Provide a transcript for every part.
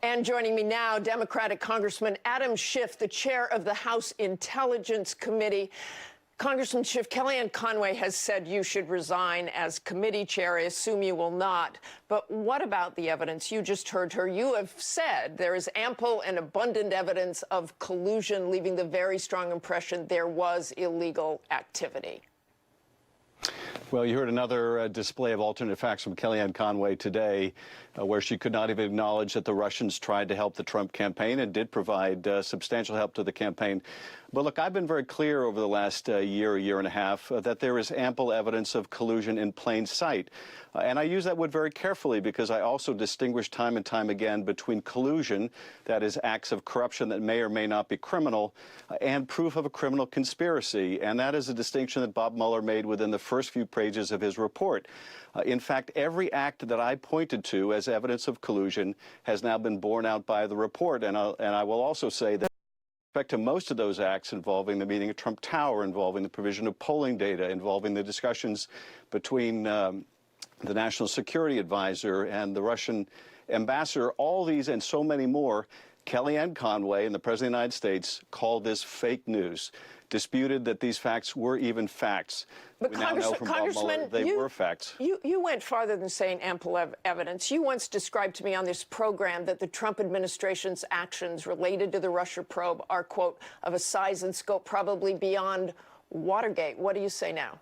And joining me now, Democratic Congressman Adam Schiff, the chair of the House Intelligence Committee. Congressman Schiff, Kellyanne Conway has said you should resign as committee chair. I assume you will not. But what about the evidence? You just heard her. You have said there is ample and abundant evidence of collusion, leaving the very strong impression there was illegal activity. Well, you heard another display of alternate facts from Kellyanne Conway today, where she could not even acknowledge that the Russians tried to help the Trump campaign and did provide substantial help to the campaign. But look, I've been very clear over the last year and a half, that there is ample evidence of collusion in plain sight. And I use that word very carefully because I also distinguish time and time again between collusion, that is acts of corruption that may or may not be criminal, and proof of a criminal conspiracy. And that is a distinction that Bob Mueller made within the first few pages of his report. In fact, every act that I pointed to as evidence of collusion has now been borne out by the report. And I will also say that with respect to most of those acts involving the meeting at Trump Tower, involving the provision of polling data, involving the discussions between the National Security Advisor and the Russian ambassador, all these and so many more, Kellyanne Conway and the President of the United States called this fake news, disputed that these facts were even facts. But we now know from Bob Mueller they were facts. You went farther than saying ample evidence. You once described to me on this program that the Trump administration's actions related to the Russia probe are, quote, of a size and scope probably beyond Watergate. What do you say now?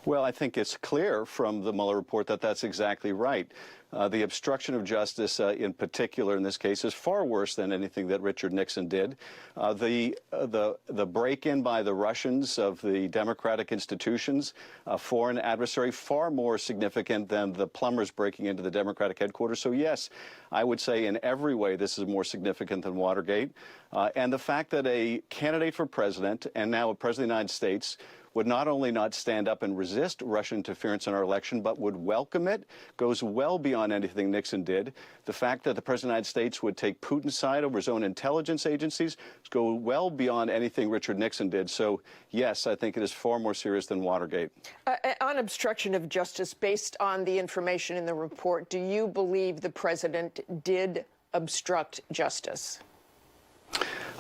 Well, I think it's clear from the Mueller report that that's exactly right. The obstruction of justice in particular in this case is far worse than anything that Richard Nixon did. The break-in by the Russians of the democratic institutions, a foreign adversary, far more significant than the plumbers breaking into the Democratic headquarters. So yes, I would say in every way this is more significant than Watergate. And the fact that a candidate for president and now a president of the United States would not only not stand up and resist Russian interference in our election, but would welcome it, goes well beyond anything Nixon did. The fact that the President of the United States would take Putin's side over his own intelligence agencies go well beyond anything Richard Nixon did. So, yes, I think it is far more serious than Watergate. On obstruction of justice, based on the information in the report, do you believe the president did obstruct justice?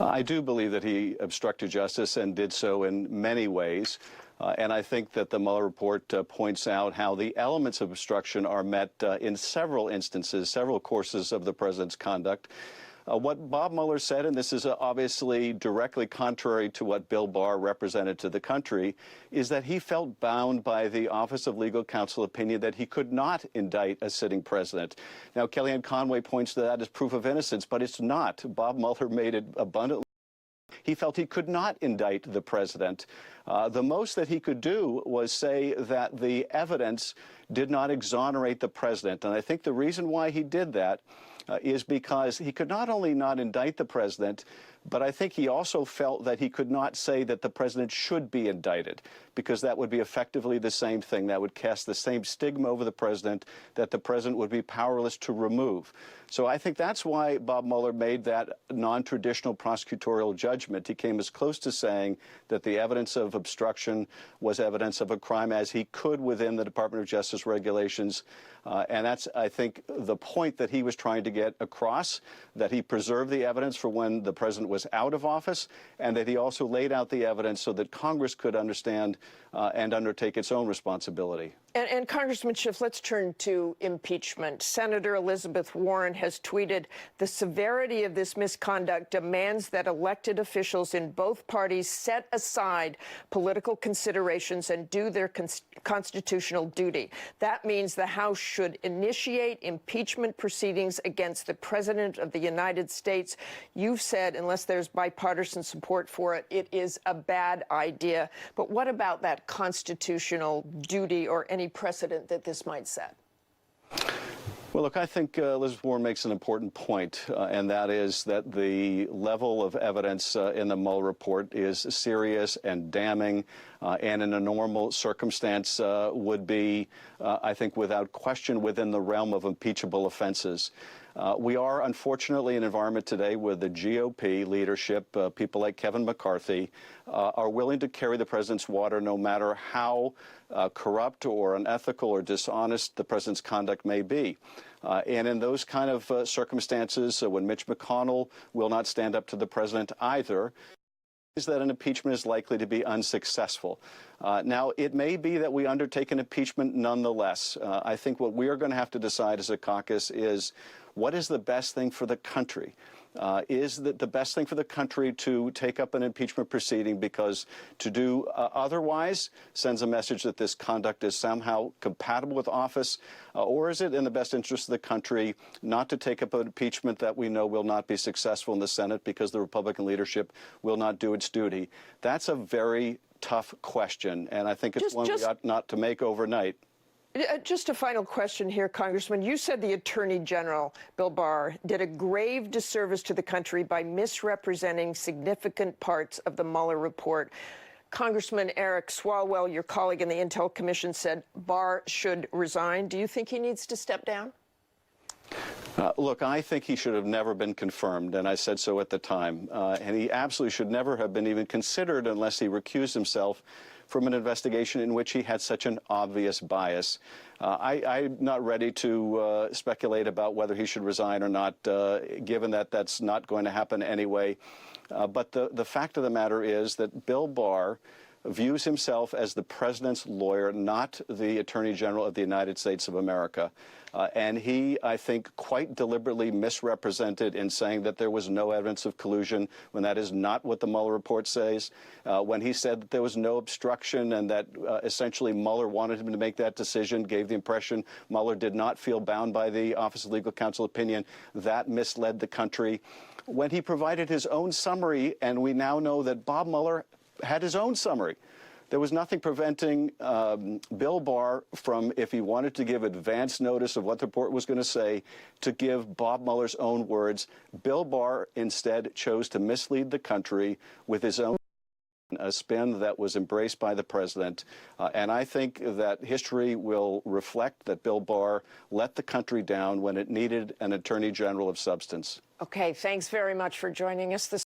I do believe that he obstructed justice and did so in many ways. And I think that the Mueller report points out how the elements of obstruction are met in several instances, several courses of the president's conduct. What Bob Mueller said, and this is obviously directly contrary to what Bill Barr represented to the country, is that he felt bound by the Office of Legal Counsel opinion that he could not indict a sitting president. Now, Kellyanne Conway points to that as proof of innocence, but it's not. Bob Mueller made it abundantly. He felt he could not indict the president. The most that he could do was say that the evidence did not exonerate the president. And I think the reason why he did that is because he could not only not indict the president, but I think he also felt that he could not say that the president should be indicted, because that would be effectively the same thing. That would cast the same stigma over the president that the president would be powerless to remove. So I think that's why Bob Mueller made that non-traditional prosecutorial judgment. He came as close to saying that the evidence of obstruction was evidence of a crime as he could within the Department of Justice regulations. And that's, I think, the point that he was trying to get across, that he preserved the evidence for when the president was out of office, and that he also laid out the evidence so that Congress could understand and undertake its own responsibility. And Congressman Schiff, let's turn to impeachment. Senator Elizabeth Warren has tweeted, "The severity of this misconduct demands that elected officials in both parties set aside political considerations and do their constitutional duty. That means the House should initiate impeachment proceedings against the President of the United States." You've said, unless there's bipartisan support for it, it is a bad idea. But what about that constitutional duty or any precedent that this might set? Well, look, I think Elizabeth Warren makes an important point, and that is that the level of evidence in the Mueller report is serious and damning. and in a normal circumstance would be, I think, without question within the realm of impeachable offenses. We are, unfortunately, in an environment today where the GOP leadership, people like Kevin McCarthy, are willing to carry the president's water no matter how corrupt or unethical or dishonest the president's conduct may be. And in those kind of circumstances, when Mitch McConnell will not stand up to the president either, is that an impeachment is likely to be unsuccessful. Now, it may be that we undertake an impeachment nonetheless. I think what we are going to have to decide as a caucus is what is the best thing for the country? Is the best thing for the country to take up an impeachment proceeding because to do otherwise sends a message that this conduct is somehow compatible with office? Or is it in the best interest of the country not to take up an impeachment that we know will not be successful in the Senate because the Republican leadership will not do its duty? That's a very tough question, and I think it's one we ought not to make overnight. Just a final question here, Congressman. You said the Attorney General, Bill Barr, did a grave disservice to the country by misrepresenting significant parts of the Mueller report. Congressman Eric Swalwell, your colleague in the Intel Commission, said Barr should resign. Do you think he needs to step down? Look, I think he should have never been confirmed, and I said so at the time. And he absolutely should never have been even considered unless he recused himself from an investigation in which he had such an obvious bias. I'm not ready to speculate about whether he should resign or not, given that that's not going to happen anyway. But the fact of the matter is that Bill Barr views himself as the president's lawyer, not the Attorney General of the United States of America. And he, I think, quite deliberately misrepresented in saying that there was no evidence of collusion when that is not what the Mueller report says. When he said that there was no obstruction and that essentially Mueller wanted him to make that decision, gave the impression Mueller did not feel bound by the Office of Legal Counsel opinion, that misled the country. When he provided his own summary, and we now know that Bob Mueller had his own summary. There was nothing preventing Bill Barr from, if he wanted to give advance notice of what the report was going to say, to give Bob Mueller's own words. Bill Barr instead chose to mislead the country with his own a spin that was embraced by the president. And I think that history will reflect that Bill Barr let the country down when it needed an attorney general of substance. Okay, thanks very much for joining us this